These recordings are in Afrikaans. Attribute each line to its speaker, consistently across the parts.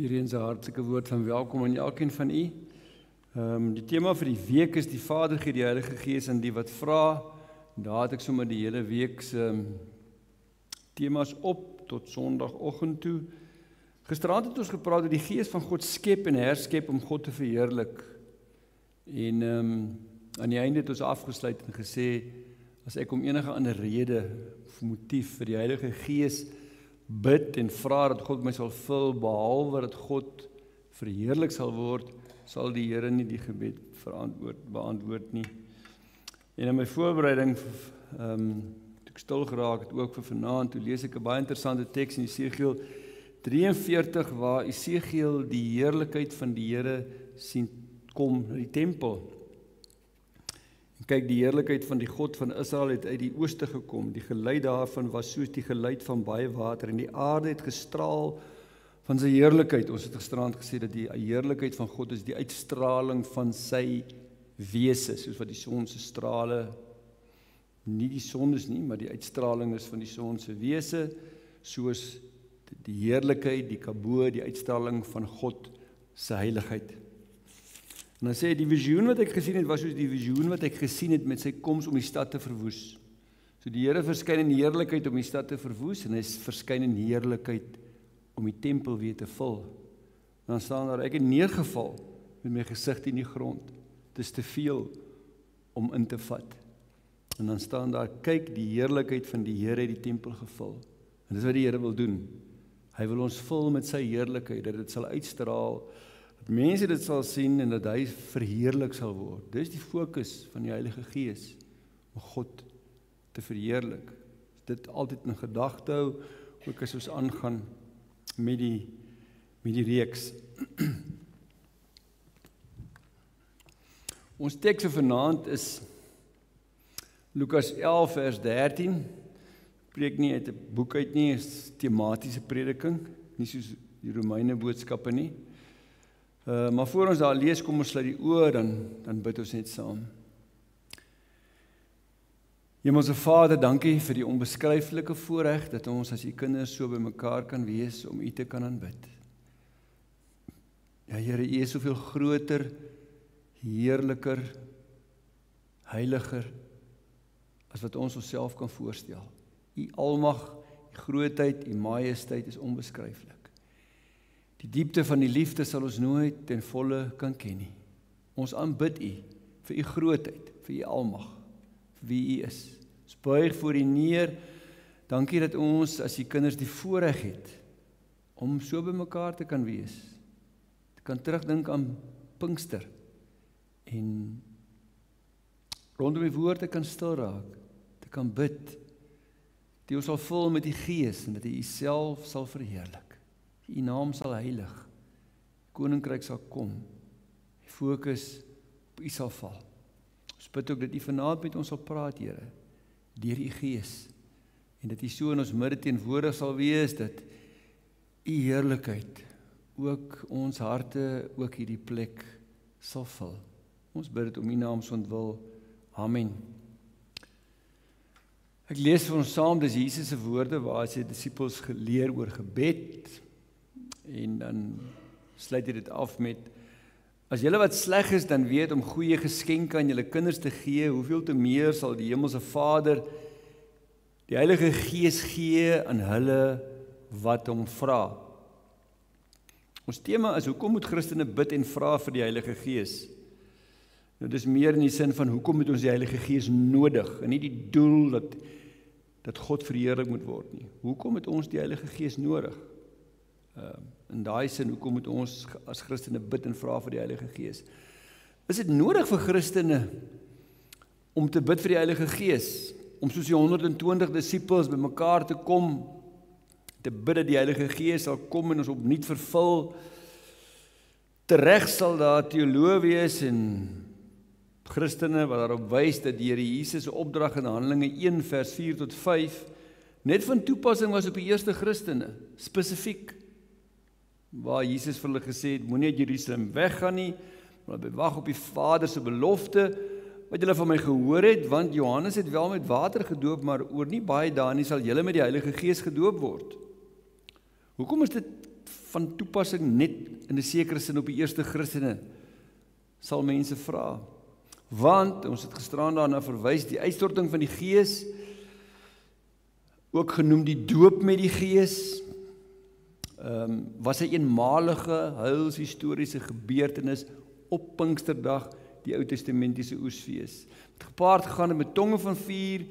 Speaker 1: Weer eens 'n hartlike woord van welkom aan elkeen van u. Die tema vir die week is die Vader gee die Heilige Gees aan die wat vra. Daar het ek sommer die hele week se temas op tot Sondagoggend toe. Gisteraand het ons gepraat oor die Gees van God skep en herskep om God te verheerlik. En aan die einde het ons afgesluit en gesê, as ek om enige ander rede of motief vir die Heilige Gees bid en vra dat God my sal vul, behalwe dat God verheerlik sal word, sal die Here nie die gebed beantwoord nie. En in my voorbereiding, toe ek stil geraak het, ook vir vanaand, toe lees ek 'n baie interessante teks in Esegiel 43, waar Esegiel die heerlikheid van die Here sien kom na die tempel. En kyk, die heerlikheid van die God van Israel het uit die ooste gekom. Die geluid daarvan was soos die geluid van baie water, en die aarde het gestraal van sy heerlikheid. Ons het gisterand gesê dat die heerlikheid van God is die uitstraling van sy wese, soos wat die son se strale, nie die son is nie, maar die uitstraling is van die son se wese, soos die heerlikheid, die kabod, die uitstraling van God se heiligheid. En dan sê hy, die visioen wat ek gesien het, was soos die visioen wat ek gesien het met sy koms om die stad te verwoes. So die Here verskyn in heerlikheid om die stad te verwoes, en hy verskyn in heerlikheid om die tempel weer te vul. En dan staan daar, ek het neergeval met my gesig in die grond. Dit is te veel om in te vat. En dan staan daar, kyk, die heerlikheid van die Here het die tempel gevul. En dis wat die Here wil doen. Hy wil ons vul met sy heerlikheid, dat dit sal uitstraal, dat mense dit sal sien en dat hy verheerlik sal word. Dis die fokus van die Heilige Gees, om God te verheerlik. Dit altyd in gedagte hou, ook as ons aangaan met die reeks. Ons teks vir vanaand is Lukas 11 vers 13. Preek nie uit 'n boek uit nie, is tematiese prediking, nie soos die Romeine boodskappe nie. Maar voor ons daar lees, kom ons sluit die oë, dan bid ons net saam. Hemelse Vader, dankie vir die onbeskryflike voorreg dat ons as u kinders so by mekaar kan wees om u te kan aanbid. Ja, Here, u is soveel groter, heerliker, heiliger as wat ons onsself kan voorstel. U almag, u grootheid, u majesteit is onbeskryflik. Die diepte van die liefde sal ons nooit ten volle kan ken nie. Ons aanbid u vir u grootheid, vir u almag, vir wie u is. Ons buig voor u neer. Dankie dat ons as u kinders die voorreg het om so by mekaar te kan wees. Te kan terugdink aan Pinkster en rondom die woord te kan stil raak, te kan bid, die ons sal vul met die Gees en dat hy self sal verheerlik. U naam sal heilig, koninkryk sal kom, die fokus op u sal val. Ons bid ook dat u vanaand met ons sal praat, Here, deur u Gees, en dat u so in ons midde teenwoordig sal wees, dat u heerlikheid ook ons harte, ook hierdie plek sal vul. Ons bid dit om u naam se ontwil. Amen. Ek lees vir ons saam, dis Jesus se woorde waar hy sy disippels geleer oor gebed, en dan sluit hy dit af met, as julle wat sleg is, dan weet om goeie geskenke aan julle kinders te gee, hoeveel te meer sal die hemelse Vader die Heilige Gees gee aan hulle wat hom vra. Ons tema is, hoekom moet Christene bid en vra vir die Heilige Gees? Nou, dis meer in die sin van, hoekom moet ons die Heilige Gees nodig, en nie die doel dat God verheerlik moet word nie. Hoekom het ons die Heilige Gees nodig? In daai sin, hoekom moet ons as Christene bid en vra vir die Heilige Gees? Is dit nodig vir Christene om te bid vir die Heilige Gees? Om soos die 120 disippels by mekaar te kom, te bid dat die Heilige Gees sal kom en ons opnuut vervul? Tereg sal daar teoloë wees en Christene wat daarop wys dat die Here Jesus se opdrag in Handelinge 1 vers 4 tot 5 net van toepassing was op die eerste Christene, spesifiek, waar Jesus vir hulle gesê het, moenie uit Jerusalem weggaan nie, maar wag op die Vader se belofte, wat julle van my gehoor het, want Johannes het wel met water gedoop, maar oor nie baie dae nie sal julle met die Heilige Gees gedoop word. Hoekom is dit van toepassing net in 'n sekere sin op die eerste Christene, sal mense vra. Want, ons het gisteraan daarna verwys, die uitstorting van die Gees, ook genoem die doop met die Gees, was 'n eenmalige, heilshistoriese gebeurtenis op Pinksterdag, die Ou Testamentiese oesfees. Het gepaard gegaan met tonge van vuur,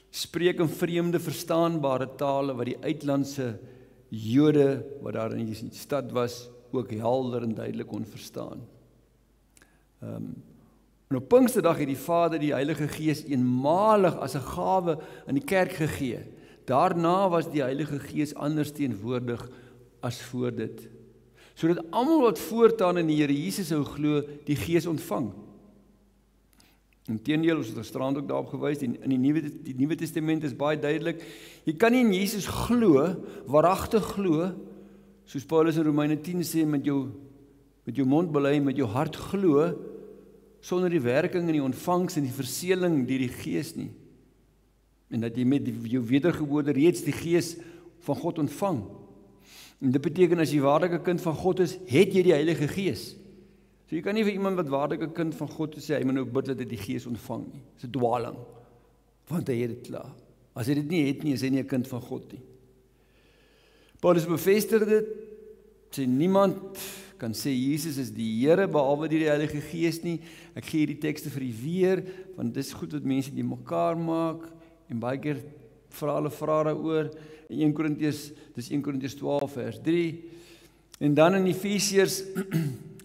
Speaker 1: spreek in vreemde verstaanbare tale, wat die uitlandse Jode, wat daar in die stad was, ook helder en duidelik kon verstaan. En op Pinksterdag het die Vader die Heilige Gees eenmalig as 'n gawe aan die kerk gegee. Daarna was die Heilige Gees anders teenwoordig as voor dit, sodat almal wat voortaan in die Here Jesus sou glo, die Gees ontvang. Inteendeel, ons het gisterand ook daarop gewys, in die Nuwe Testament is baie duidelik, jy kan nie in Jesus glo, waaragtig glo, soos Paulus in Romeine 10 sê, met jou mond bely, met jou hart glo, sonder die werking en die ontvangs en die verseëling deur die Gees nie. En dat jy met jou wedergeboorte reeds die Gees van God ontvang. En dit beteken as jy waarlike kind van God is, het jy die Heilige Gees. So jy kan nie vir iemand wat waarlike kind van God is sê, hy moet nou bid dat hy die Gees ontvang nie. Dis 'n dwaling, want hy het dit klaar. As hy dit nie het nie, is hy nie 'n kind van God nie. Paulus bevestig dit, sê niemand kan sê Jesus is die Here behalwe deur die Heilige Gees nie. Ek gee hierdie tekste vir u weer, want dis goed wat mense die mekaar maak, en baie keer vra hulle vra daaroor. In 1 Korintiërs 12 vers 3. En dan in Efesiërs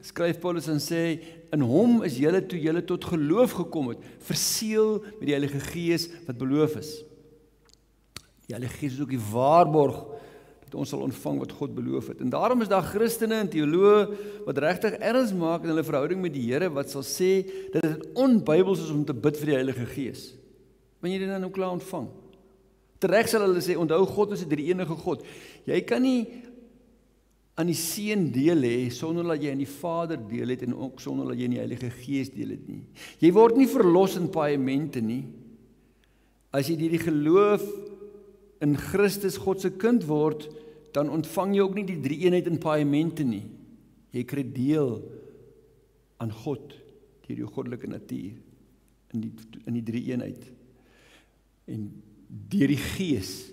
Speaker 1: skryf Paulus en sê, in hom is julle toe julle tot geloof gekom het, verseël met die Heilige Gees wat beloof is. Die Heilige Gees is ook die waarborg dat ons sal ontvang wat God beloof het. En daarom is daar Christene en teoloë wat regtig erns maak in hulle verhouding met die Here, wat sal sê dat dit onbybels is om te bid vir die Heilige Gees. Wanneer jy dit nou klaar ontvang. Tereg sal hulle sê, onthou God is 'n drie-enige God. Jy kan nie aan die Seun deel hê sonder dat jy aan die Vader deel het en ook sonder dat jy in die Heilige Gees deel het nie. Jy word nie verlos in paemente nie. As jy deur die geloof in Christus God se kind word, dan ontvang jy ook nie die drie-eenheid in paemente nie. Jy kry deel aan God deur jou goddelike natuur in die drie-eenheid. En deur die Gees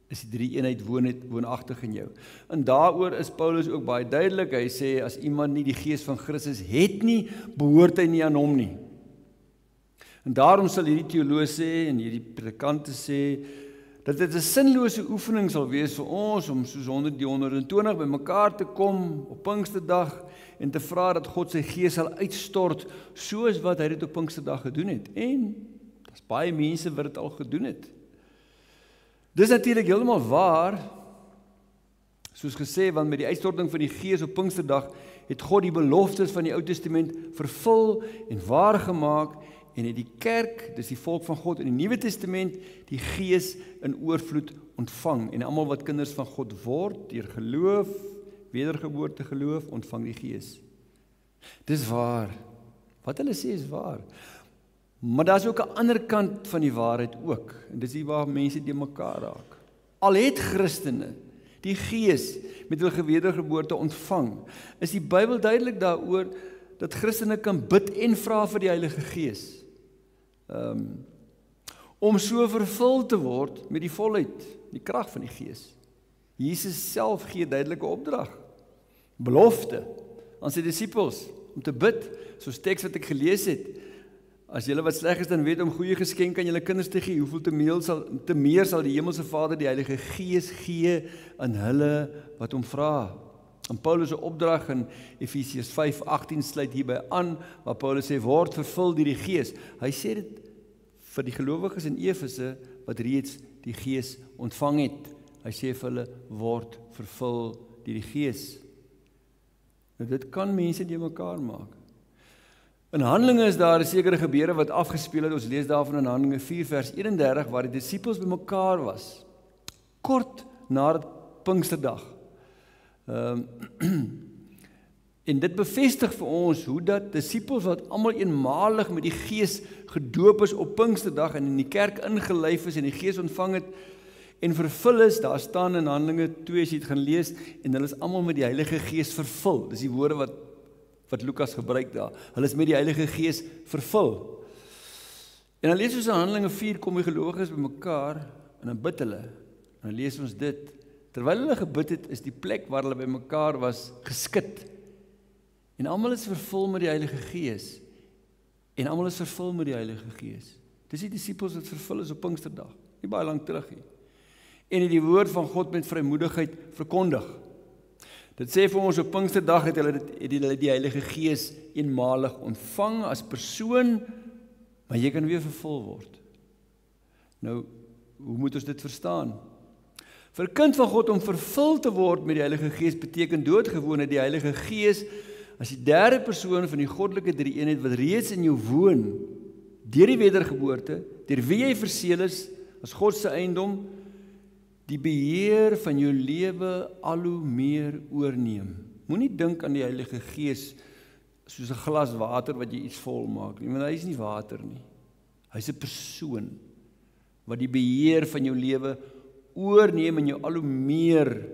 Speaker 1: is die drie-eenheid woonagtig in jou. En daaroor is Paulus ook baie duidelik. Hy sê, as iemand nie die Gees van Christus het nie, behoort hy nie aan hom nie. En daarom sal hierdie teoloë sê, en hierdie predikante sê, dat dit 'n sinlose oefening sal wees vir ons, om soos 120 by mekaar te kom, op Pinksterdag, en te vra dat God sy Gees sal uitstort, soos wat hy dit op Pinksterdag gedoen het. En, daar's baie mense wat dit al gedoen het. Dis natuurlik heeltemal waar, soos gesê, want met die uitstorting van die Gees op Pinksterdag het God die beloftes van die Ou Testament vervul en waargemaak en het die kerk, dis die volk van God in die Nuwe Testament, die Gees in oorvloed ontvang. En almal wat kinders van God word, deur geloof, wedergeboorte geloof, ontvang die Gees. Dis waar. Wat hulle sê is waar. Maar daar is ook 'n ander kant van die waarheid ook. En dis hier waar mense die mekaar raak. Al het Christene die Gees met hul wedergeboorte ontvang, is die Bybel duidelik daaroor dat Christene kan bid en vra vir die Heilige Gees. Om so vervul te word met die volheid, die krag van die Gees. Jesus self gee duidelike opdrag, belofte aan sy disippels om te bid, soos teks wat ek gelees het. As julle wat sleg is dan weet om goeie geskenke aan julle kinders te gee, hoeveel te meer sal die Hemelse Vader die Heilige Gees gee aan hulle wat hom vra. En Paulus se opdrag in Efesiërs 5:18 sluit hierby aan, waar Paulus sê, word vervul deur die Gees. Hy sê dit vir die gelowiges in Efese, wat reeds die Gees ontvang het. Hy sê vir hulle, word vervul deur die Gees. Nou dit kan mense die mekaar maak. In Handelinge is daar 'n sekere gebeure wat afgespeel het. Ons lees daarvan in Handelinge 4 vers 31, waar die disippels bymekaar was, kort na Pinksterdag. En dit bevestig vir ons hoe dat disippels wat almal eenmalig met die Gees gedoop is op Pinksterdag en in die kerk ingelyf is en die Gees ontvang het, en vervul is, daar staan in Handelinge 2 as jy dit gaan lees, en hulle is almal met die Heilige Gees vervul. Dis die woorde wat Lukas gebruik daar. Hulle is met die Heilige Gees vervul. En dan lees ons in Handelinge 4, kom die gelowiges bymekaar en dan bid hulle. En dan lees ons dit. Terwyl hulle gebid het, is die plek waar hulle bymekaar was geskit. En almal is vervul met die Heilige Gees. En almal is vervul met die Heilige Gees. Dis die disippels wat vervul is op Pinksterdag. Nie baie lank terug nie. En het die woord van God met vrymoedigheid verkondig. Dit sê vir ons op Pinksterdag het hulle die Heilige Gees eenmalig ontvang as persoon, maar jy kan weer vervul word. Nou, hoe moet ons dit verstaan? Vir 'n kind van God om vervul te word met die Heilige Gees beteken doodgewoon dat die Heilige Gees as die derde persoon van die goddelike drie-eenheid wat reeds in jou woon, deur die wedergeboorte, deur wie jy verseël is as God se eiendom, die beheer van jou lewe al hoe meer oorneem. Moenie dink aan die Heilige Gees soos 'n glas water wat jy iets vol maak nie, want hy is nie water nie. Hy's 'n persoon wat die beheer van jou lewe oorneem en jou al hoe meer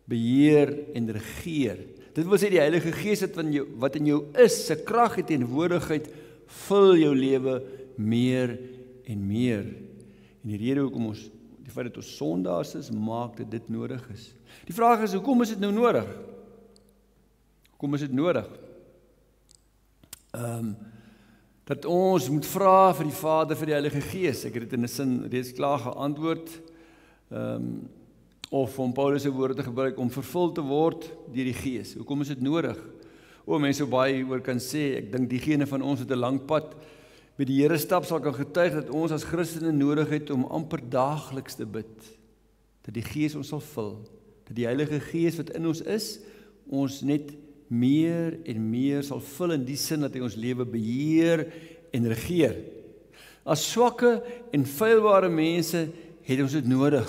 Speaker 1: beheer en regeer. Dit wil sê die Heilige Gees wat in jou is, sy krag en teenwoordigheid vul jou lewe meer en meer. En die rede hoekom die feit dat ons sondaars is, maak dit nodig is. Die vraag is, hoekom is dit nou nodig? Hoekom is dit nodig? Dat ons moet vra vir die Vader, vir die Heilige Gees. Ek het dit in 'n sin reeds klaar geantwoord. Of om Paulus se woorde te gebruik, om vervul te word deur die Gees. Hoekom is dit nodig? Mense so baie oor kan sê, ek dink diegene van ons wat 'n lang pad met die Here stap sal kan getuig dat ons as Christene nodig het om amper daagliks te bid, dat die Gees ons sal vul, dat die Heilige Gees wat in ons is, ons net meer en meer sal vul in die sin dat hy ons lewe beheer en regeer. As swakke en feilbare mense het ons dit nodig,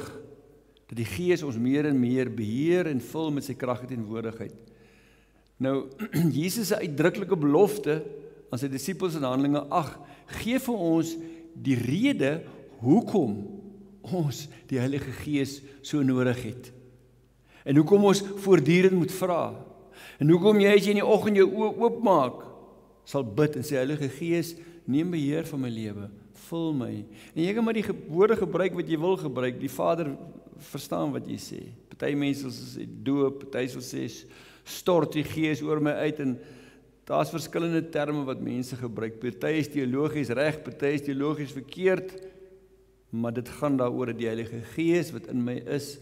Speaker 1: dat die Gees ons meer en meer beheer en vul met sy krag en teenwoordigheid. Nou, Jesus se uitdruklike belofte aan sy disippels in Handelinge 8 gee vir ons die rede hoekom ons die Heilige Gees so nodig het. En hoekom ons voortdurend moet vra. En hoekom jy as jy in die oggend jou oë oopmaak, sal bid en sê Heilige Gees, neem beheer van my lewe, vul my. En jy kan maar die woorde gebruik wat jy wil gebruik. Die Vader verstaan wat jy sê. Party mense wil sê doop, party wil sê stort die Gees oor my uit en daar's verskillende terme wat mense gebruik. Party is teologies reg, party is teologies verkeerd, maar dit gaan daaroor dat die Heilige Gees wat in my is,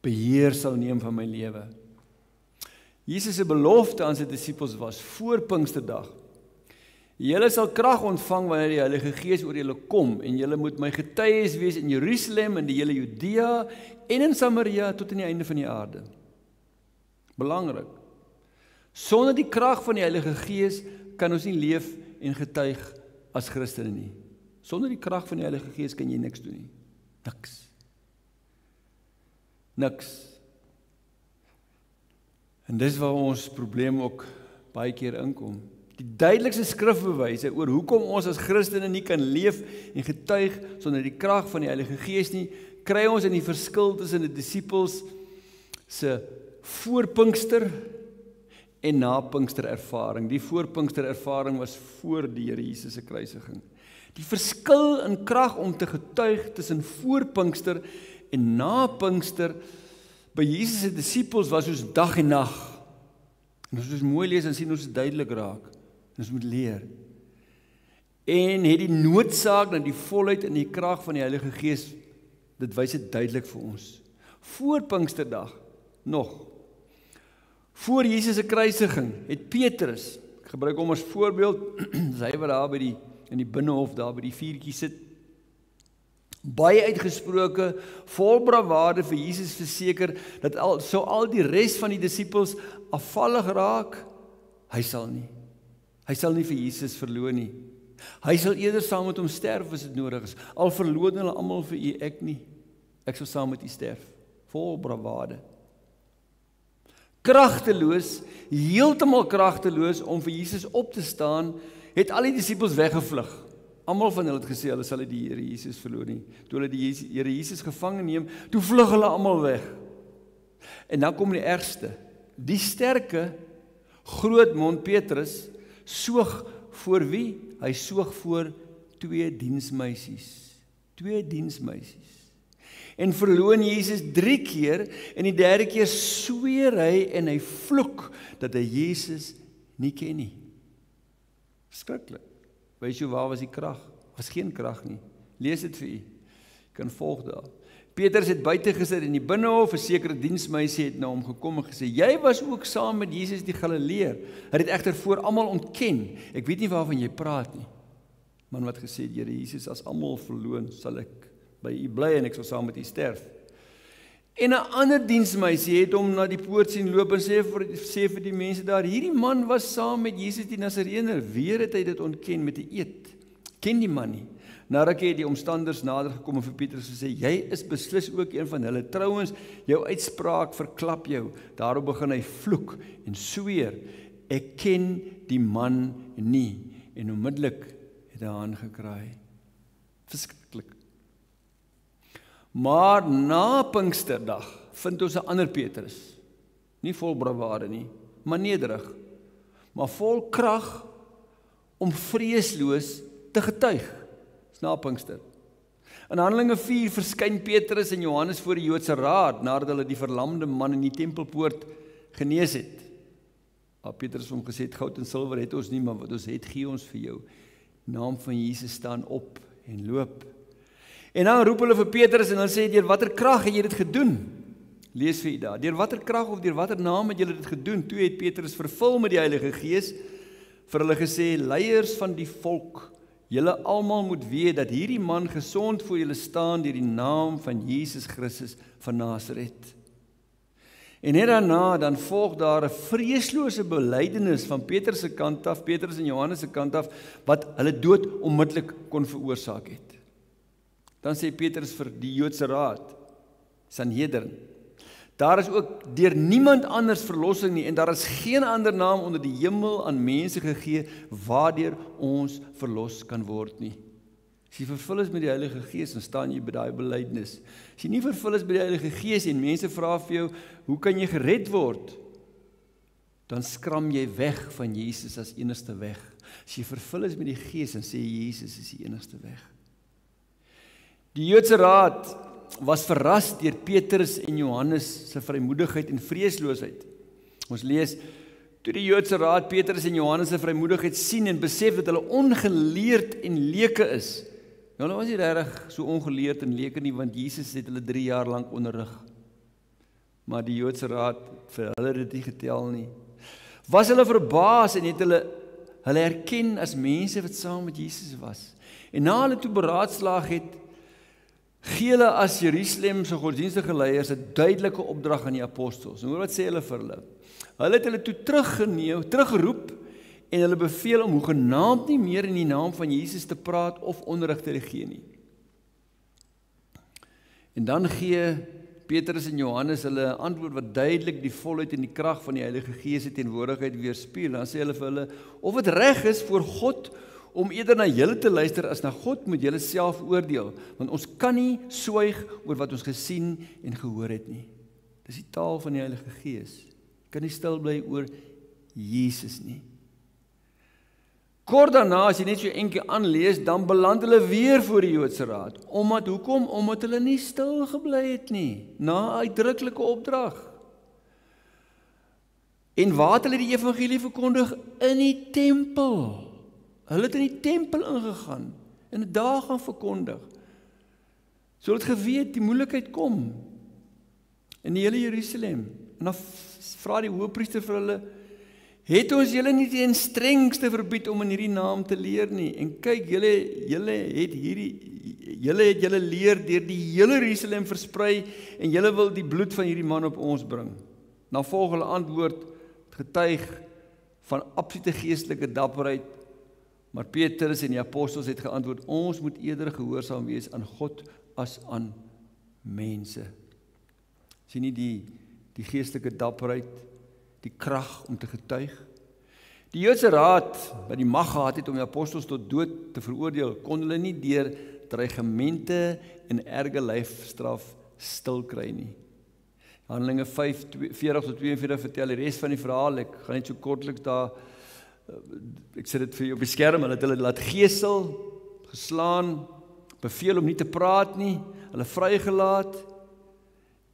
Speaker 1: beheer sal neem van my lewe. Jesus se belofte aan sy disippels was voor Pinksterdag. Julle sal krag ontvang wanneer die Heilige Gees oor julle kom en julle moet my getuies wees in Jerusalem, in die hele Judea en in Samaria tot aan die einde van die aarde. Belangrik. Sonder die krag van die Heilige Gees kan ons nie leef en getuig as Christene nie. Sonder die krag van die Heilige Gees kan jy niks doen nie. Niks. En dis waar ons probleem ook baie keer inkom. Die duidelikste skrifbewyse oor hoekom ons as Christene nie kan leef en getuig sonder die krag van die Heilige Gees nie, kry ons in die verskil tussen die disippels se voor Pinkster en na Pinkster ervaring. Die voor Pinkster ervaring was voor die Here Jesus se kruisiging. Die verskil in krag om te getuig tussen voor Pinkster en na Pinkster by Jesus se disippels was soos dag en nag. En as ons mooi lees, dan sien ons dit duidelik raak. En ons moet leer. En het die noodsaak na die volheid en die krag van die Heilige Gees, dit wys dit duidelik vir ons. Voor Pinksterdag nog. Voor Jesus se kruisiging het Petrus, ek gebruik hom as voorbeeld, hy wat daar in die binnehof daar by die vuurtjie sit, baie uitgesproke, vol bravade vir Jesus verseker, dat al die res van die disippels afvallig raak, hy sal nie vir Jesus verloon nie. Hy sal eerder saam met hom sterf as dit nodig is. Al verloon hulle almal vir u, ek nie. Ek sal saam met u sterf. Vol bravade. Kragteloos, heeltemal kragteloos om vir Jesus op te staan, het al die disippels weggevlug. Almal van hulle het gesê, hulle sal nie die Here Jesus verloor nie. Toe hulle die Here Jesus gevange neem, toe vlug hulle almal weg. En dan kom die ergste. Die sterke, groot mond Petrus, soog voor wie? Hy soog voor 2 diensmeisies. 2 diensmeisies. En verloon Jesus 3 keer, en die 3de keer sweer hy en hy vloek, dat hy Jesus nie ken nie. Skrikkelik. Weet jy waar was die krag? Was geen krag nie. Lees dit vir u. Jy kan volg daar. Petrus het buite gesit in die binnehof, 'n sekere diensmeisie het na hom gekom en gesê, jy was ook saam met Jesus die Galileër. Hy het egter voor almal ontken. Ek weet nie waarvan jy praat nie. Man wat gesê, Here Jesus, as almal verloon, sal ek by u bly en ek sal saam met u sterf. En 'n ander diensmeisie het hom na die poort sien loop en sê vir die mense daar, hierdie man was saam met Jesus die Nasareëner. Weer het hy dit ontken met die eed. Ken die man nie. Na rukkie het die omstanders nader gekom en vir Petrus gesê, jy is beslis ook een van hulle. Trouwens, jou uitspraak verklap jou. Daarop begin hy vloek en sweer, ek ken die man nie. En onmiddellik het hy aangekraai. Verskriklik. Maar na Pinksterdag vind ons 'n ander Petrus. Nie vol bravade nie, maar nederig. Maar vol krag om vreesloos te getuig. Dis na Pinkster. In Handelinge 4 verskyn Petrus en Johannes voor die Joodse raad, nadat hulle die verlamde man in die tempelpoort genees het. Petrus het hom gesê, goud en silwer het ons nie, maar wat ons het, gee ons vir jou. Naam van Jesus staan op en loop. En dan roep hulle vir Petrus en hulle sê, deur watter krag het jy dit gedoen? Lees vir u daar. Deur watter krag of deur watter naam het julle dit gedoen? Toe het Petrus vervul met die Heilige Gees vir hulle gesê, leiers van die volk, julle almal moet weet dat hierdie man gesond voor julle staan deur die naam van Jesus Christus van Nasaret. En net daarna dan volg daar 'n vreeslose belydenis van Petrus se kant af, Petrus en Johannes se kant af, wat hulle dood onmiddellik kon veroorsaak het. Dan sê Petrus vir die Joodse raad, Sanhedrin, daar is ook deur niemand anders verlossing nie, en daar is geen ander naam onder die hemel aan mense gegee, waardeur ons verlos kan word nie. As jy vervul is met die Heilige Gees, dan staan jy by daai belydenis. As jy nie vervul is met die Heilige Gees, en mense vra vir jou, hoe kan jy gered word? Dan skram jy weg van Jesus as enigste weg. As jy vervul is met die Gees, dan sê Jesus is die enigste weg. Die Joodse raad was verras deur Petrus en Johannes se vrymoedigheid en vreesloosheid. Ons lees, toe die Joodse raad Petrus en Johannes se vrymoedigheid sien en besef dat hulle ongeleerd en leuke is. Nou, hulle was nie regtig so ongeleerd en leuke nie, want Jesus het hulle 3 jaar lank onderrig. Maar die Joodse raad, vir hulle het dit nie getel nie. Was hulle verbaas en het hulle herken as mense wat saam met Jesus was. En na hulle toe beraadslaag het, gee hulle as Jerusalem se godsdienstige leiers 'n duidelike opdrag aan die apostels. En hoor wat sê hulle vir hulle? Hulle het hulle toe teruggeroep en hulle beveel om hoegenaamd nie meer in die naam van Jesus te praat of onderrig te gee nie. En dan gee Petrus en Johannes hulle 'n antwoord wat duidelik die volheid en die krag van die Heilige Gees se teenwoordigheid weerspieël. Dan sê hulle vir hulle, of dit reg is voor God om eerder na julle te luister as na God, moet julle self oordeel, want ons kan nie swyg oor wat ons gesien en gehoor het nie. Dis die taal van die Heilige Gees. Jy kan nie stil bly oor Jesus nie. Kort daarna, as jy net so eentjie aanlees, dan beland hulle weer voor die Joodse raad. Hoekom? Omdat hulle nie stil gebly het nie, na 'n uitdruklike opdrag. En waar het hulle die evangelie verkondig? In die tempel. Hulle het in die tempel ingegaan en dit daar gaan verkondig. So het geweet, die moeilikheid kom in die hele Jerusalem. En dan vra die hoëpriester vir hulle, het ons julle nie die strengste verbied om in hierdie naam te leer nie? En kyk, julle het julle leer deur die hele Jerusalem versprei en julle wil die bloed van hierdie man op ons bring. Dan volg hulle antwoord, getuig van absolute geestelike dapperheid. Maar Petrus en die apostels het geantwoord, ons moet eerder gehoorsaam wees aan God as aan mense. Sien nie die geestelike dapperheid, die krag om te getuig. Die Joodse raad, wat die mag gehad het om die apostels tot dood te veroordeel, kon hulle nie deur dreigemente en erge lyfstraf stil kry nie. Handelinge 5:40-42 vertel die res van die verhaal. Ek gaan net so kortliks daar, ek sit dit vir jou op die skerm, hulle het hulle laat gesel, geslaan, beveel om nie te praat nie, hulle vrygelaat,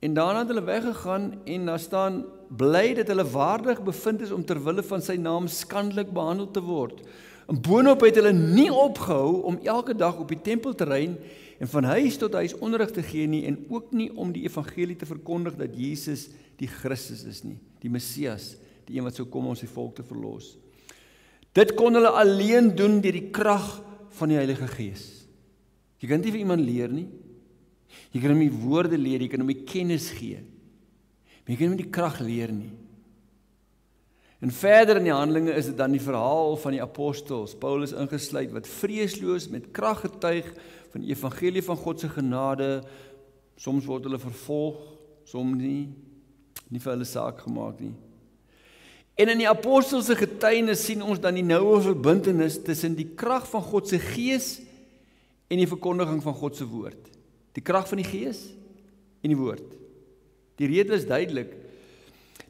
Speaker 1: en daarna het hulle weggegaan, en daar staan, bly dat hulle waardig bevind is om ter wille van sy naam skandelik behandel te word. En boonop het hulle nie opgehou om elke dag op die tempelterrein en van huis tot huis onderrig te gee nie, en ook nie om die evangelie te verkondig dat Jesus die Christus is nie, die Messias, die een wat sou kom om sy volk te verlos. Dit kon hulle alleen doen deur die krag van die Heilige Gees. Jy kan nie vir iemand leer nie. Jy kan hom nie woorde leer, jy kan hom nie kennis gee. Maar jy kan hom nie die krag leer nie. En verder in die Handelinge is dit dan die verhaal van die apostels, Paulus ingesluit, wat vreesloos met krag getuig van die evangelie van God se genade. Soms word hulle vervolg, soms nie vir hulle saak gemaak nie. En in die apostels se getuienis sien ons dan die noue verbintenis tussen die krag van God se Gees en die verkondiging van God se woord. Die krag van die Gees en die woord. Die rede is duidelik.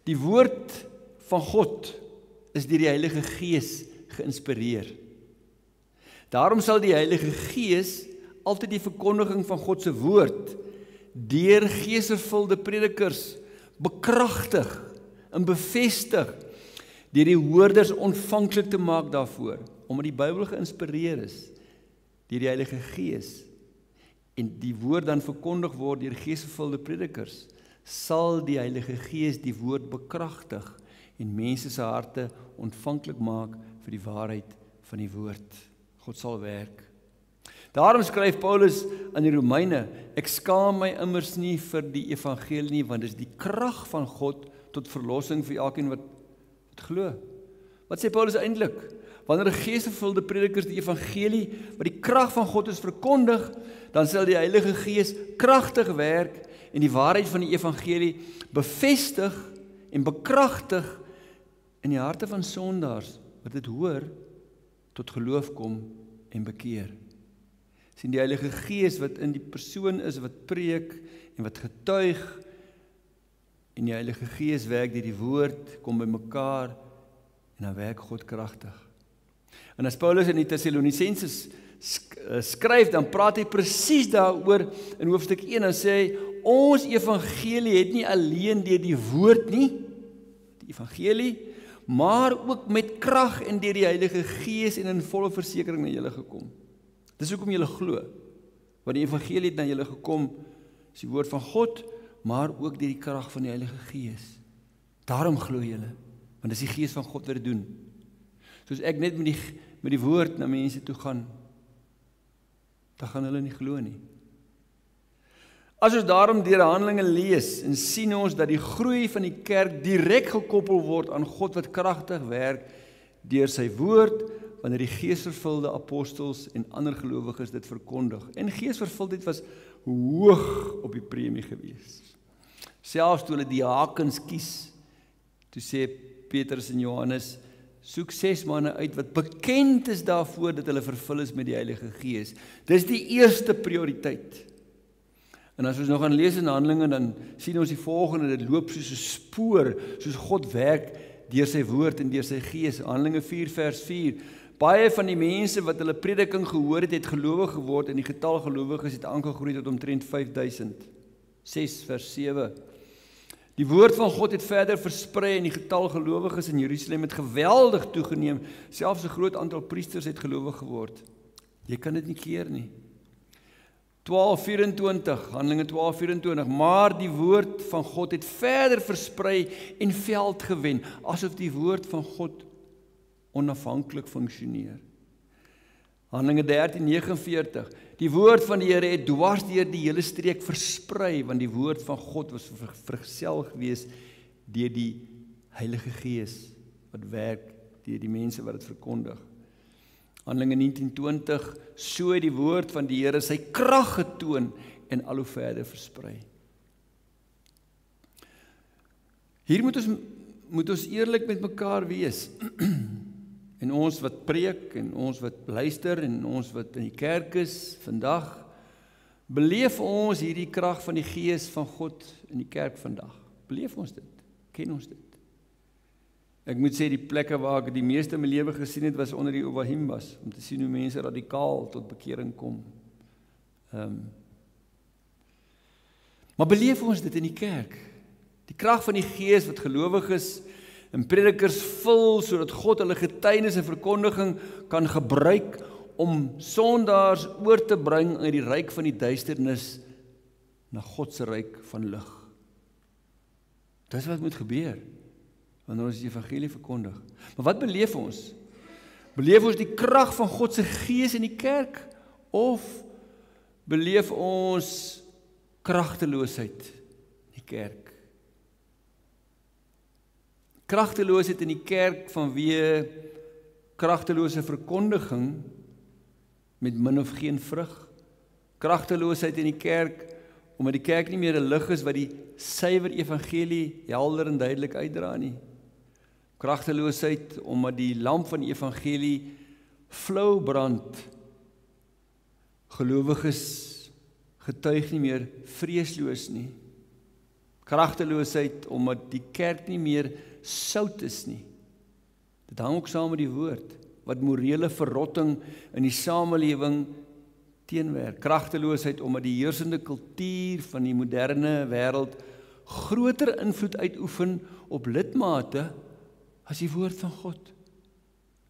Speaker 1: Die woord van God is deur die Heilige Gees geïnspireer. Daarom sal die Heilige Gees altyd die verkondiging van God se woord deur geesvervulde predikers bekragtig en bevestig, deur die hoorders ontvanklik te maak daarvoor, omdat die Bybel geïnspireer is deur die Heilige Gees en die woord dan verkondig word deur geesvervulde predikers, sal die Heilige Gees die woord bekragtig en mense se harte ontvanklik maak vir die waarheid van die woord. God sal werk. Daarom skryf Paulus aan die Romeine, ek skaam my immers nie vir die evangelie nie, want dit is die krag van God tot verlossing vir elkeen wat glo. Wat sê Paulus eintlik? Wanneer 'n geesvervulde predikers die evangelie wat die krag van God is verkondig, dan sal die Heilige Gees kragtig werk en die waarheid van die evangelie bevestig en bekragtig in die harte van sondaars wat dit hoor, tot geloof kom en bekeer. Sien die Heilige Gees wat in die persoon is, wat preek en wat getuig, en die Heilige Gees werk deur die woord, kom by mekaar en dan werk God kragtig. En as Paulus in die Tessalonisenses skryf, dan praat hy presies daaroor in hoofstuk 1, dan sê hy, ons evangelie het nie alleen deur die woord nie, die evangelie, maar ook met krag en deur die Heilige Gees en in volle versekering na julle gekom. Dis hoekom julle glo, want die evangelie het na julle gekom, is die woord van God, maar ook deur die krag van die Heilige Gees. Daarom glo julle, want dis die Gees van God wat dit doen. Soos ek net met die woord na mense toe gaan, dan gaan hulle nie glo nie. As ons daarom deur Handelinge lees, en sien ons dat die groei van die kerk direk gekoppel word aan God wat kragtig werk deur sy woord, wanneer die geesvervulde apostels en ander gelowiges dit verkondig. En geesvervuldheid was hoog op die premie gewees. Selfs toe hulle diakens kies, toe sê Petrus en Johannes, soek 6 manne uit wat bekend is daarvoor dat hulle vervul is met die Heilige Gees. Dis die eerste prioriteit. En as ons nog gaan lees in Handelinge, dan sien ons die volgende, dit loop soos 'n spoor, soos God werk deur sy woord en deur sy Gees. Handelinge 4 vers 4. Baie van die mense wat hulle prediking gehoor het gelowig geword en die getal gelowiges het aangegroei tot omtrent 5000. 6 vers 7. Die woord van God het verder versprei en die getal gelowiges in Jerusalem het geweldig toegeneem. Selfs 'n groot aantal priesters het gelowig geword. Jy kan dit nie keer nie. 12:24, Handelinge 12:24, maar die woord van God het verder versprei en veld gewen, asof die woord van God onafhanklik funksioneer. Handelinge 13:49, die woord van die Here het dwars deur die hele streek versprei, want die woord van God was vergesel gewees deur die Heilige Gees, wat werk deur die mense wat dit verkondig. Handelinge 19:20, so het die woord van die Here sy krag getoon en al hoe verder versprei. Hier moet ons eerlik met mekaar wees. en ons wat preek, en ons wat luister, en ons wat in die kerk is vandag, beleef ons hierdie krag van die Gees van God in die kerk vandag? Beleef ons dit? Ken ons dit? Ek moet sê, die plekke waar ek die meeste in my lewe gesien het, was onder die Owahimbas, om te sien hoe mense radikaal tot bekering kom. Maar beleef ons dit in die kerk? Die krag van die Gees wat gelowiges en predikers vul, sodat God hulle getuienis en verkondiging kan gebruik om sondaars oor te bring uit die ryk van die duisternis na God se ryk van lig. Dis wat moet gebeur wanneer ons die evangelie verkondig. Maar wat beleef ons? Beleef ons die krag van God se Gees in die kerk, of beleef ons kragteloosheid in die kerk? Kragteloosheid in die kerk vanweë kragtelose verkondiging met min of geen vrug. Kragteloosheid in die kerk omdat die kerk nie meer 'n lig is wat die suiwer evangelie helder en duidelik uitdra nie. Kragteloosheid omdat die lamp van die evangelie flou brand. Gelowiges getuig nie meer vreesloos nie. Kragteloosheid omdat die kerk nie meer sout is nie. Dit hang ook saam met die woord, wat morele verrotting in die samelewing teenwerk. Kragteloosheid omdat die heersende kultuur van die moderne wêreld groter invloed uitoefen op lidmate as die woord van God.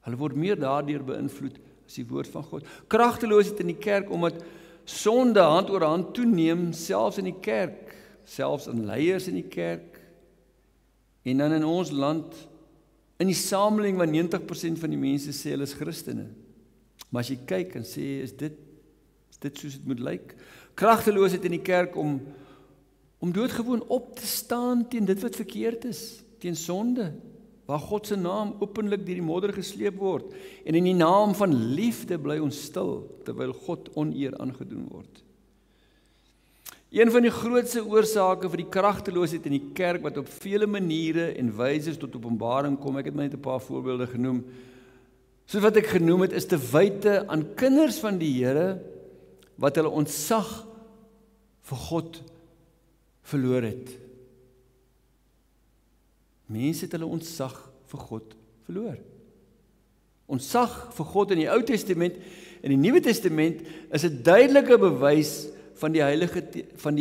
Speaker 1: Hulle word meer daardeur beïnvloed as die woord van God. Kragteloosheid in die kerk omdat sonde hand oor hand toeneem, selfs in die kerk, selfs in leiers in die kerk, en dan in ons land, in die samelewing waar 90% van die mense sê hulle is Christene. Maar as jy kyk en sê, is dit soos dit moet lyk? Kragteloosheid in die kerk om doodgewoon op te staan teen dit wat verkeerd is, teen sonde, waar God se naam openlik deur die modder gesleep word, en in die naam van liefde bly ons stil, terwyl God oneer aangedoen word. Een van die grootste oorsake vir die kragteloosheid in die kerk, wat op vele maniere en wyse tot openbaring kom, ek het maar net 'n paar voorbeelde genoem, soos wat ek genoem het, is te wyte aan kinders van die Here, wat hulle ontzag vir God verloor het. Mense het hulle ontzag vir God verloor. Ontzag vir God in die Ou Testament en die Nuwe Testament is 'n duidelike bewys van die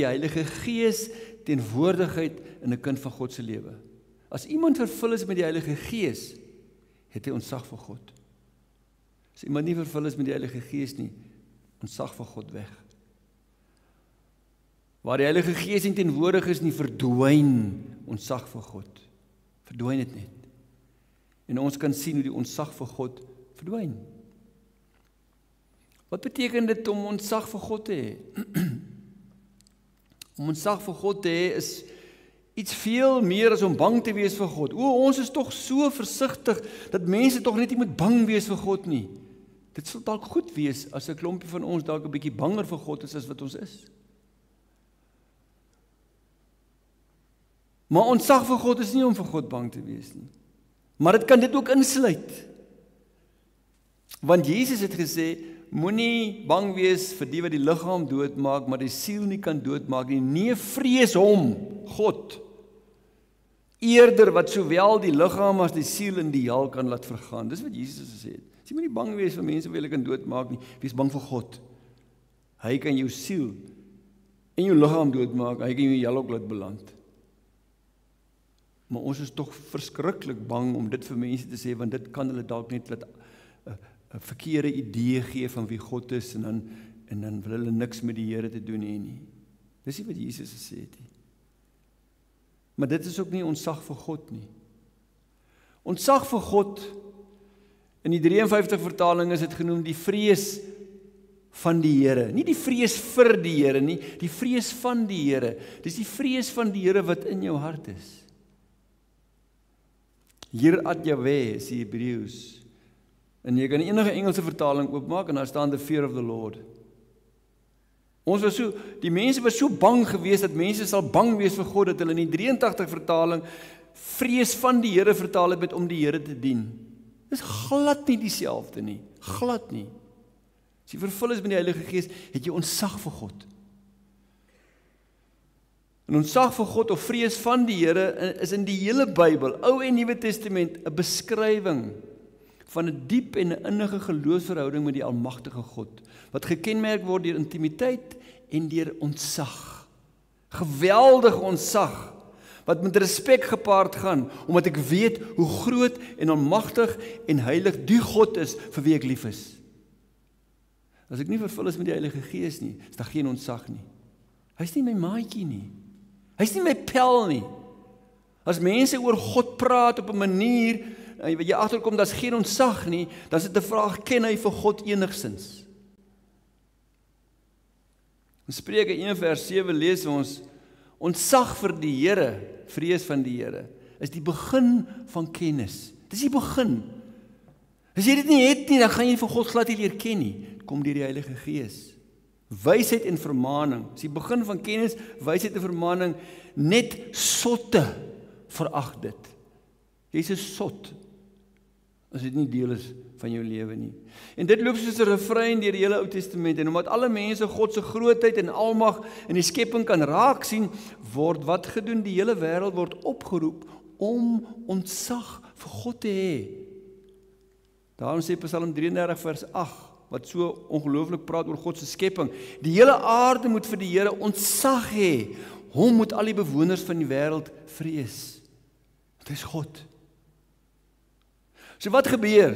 Speaker 1: Heilige Gees teenwoordigheid in 'n kind van God se lewe. As iemand vervul is met die Heilige Gees, het hy ontzag vir God. As iemand nie vervul is met die Heilige Gees nie, ontzag vir God weg. Waar die Heilige Gees nie teenwoordig is nie, verdwyn ontzag vir God. Verdwyn dit net. En ons kan sien hoe die ontzag vir God verdwyn. Wat beteken dit om ontzag vir God te hê? Om ontzag vir God te hê is iets veel meer as om bang te wees vir God. Ons is tog so versigtig dat mense tog net nie moet bang wees vir God nie. Dit sal dalk goed wees as 'n klompie van ons dalk 'n bietjie banger vir God is as wat ons is. Maar ontzag vir God is nie om vir God bang te wees nie. Maar dit kan dit ook insluit. Want Jesus het gesê, moenie bang wees vir die wat die liggaam doodmaak, maar die siel nie kan doodmaak nie. Nee, vrees hom, God. Eerder wat sowel die liggaam as die siel in die hel kan laat vergaan. Dis wat Jesus gesê het. Jy moet nie bang wees vir mense wat hulle kan doodmaak nie. Wees bang vir God. Hy kan jou siel en jou liggaam doodmaak. Hy kan jou hel ook laat beland. Maar ons is tog verskriklik bang om dit vir mense te sê, want dit kan hulle dalk net laat 'n verkeerde idee gee van wie God is, en dan wil hulle niks met die Here te doen hê nie. Dis nie wat Jesus gesê het nie. Maar dit is ook nie ontzag vir God nie. Ontzag vir God, in die 53 vertaling is dit genoem die vrees van die Here. Nie die vrees vir die Here nie, die vrees van die Here. Dis die vrees van die Here wat in jou hart is. Yirat Yahweh is die Hebreëus. En jy kan enige Engelse vertaling oopmaak en daar staan the fear of the Lord. Die mense was so bang geweest dat mense sal bang wees vir God, dat hulle in die 83 vertaling vrees van die Here vertaal het met om die Here te dien. Dis glad nie dieselfde nie. Glad nie. As jy vervul is met die Heilige Gees, het jy ontzag vir God. En ontzag vir God of vrees van die Here is in die hele Bybel, Ou en Nuwe Testament, 'n beskrywing van 'n diep en 'n innige geloofsverhouding met die almagtige God, wat gekenmerk word deur intimiteit en deur ontzag. Geweldige ontzag, wat met respek gepaard gaan, omdat ek weet hoe groot en almagtig en heilig die God is vir wie ek lief is. As ek nie vervul is met die Heilige Gees nie, is daar geen ontzag nie. Hy's nie my maatjie nie. Hy's nie my pel nie. As mense oor God praat op 'n manier wat jy agterkom, daar's geen ontzag nie, dan is dit 'n vraag, ken hy vir God enigsins? In Spreuke 1 vers 7 lees ons, ontzag vir die Here, vrees van die Here, is die begin van kennis. Dis die begin. As jy dit nie het nie, dan gaan jy vir God glad nie leer ken nie. Kom deur die Heilige Gees. Wysheid en vermaning, is die begin van kennis, wysheid en vermaning, net sotte verag dit. Jy's 'n sot, as dit nie deel is van jou lewe nie. En dit loop soos 'n refrein deur die hele Ou Testament, en omdat alle mense God se grootheid en almag in die skepping kan raak sien, word wat gedoen, die hele wêreld word opgeroep om ontzag vir God te hê. Daarom sê Psalm 33 vers 8, wat so ongelooflik praat oor God se skepping, die hele aarde moet vir die Here ontzag hê, hom moet al die bewoners van die wêreld vrees. Dit is God. So wat gebeur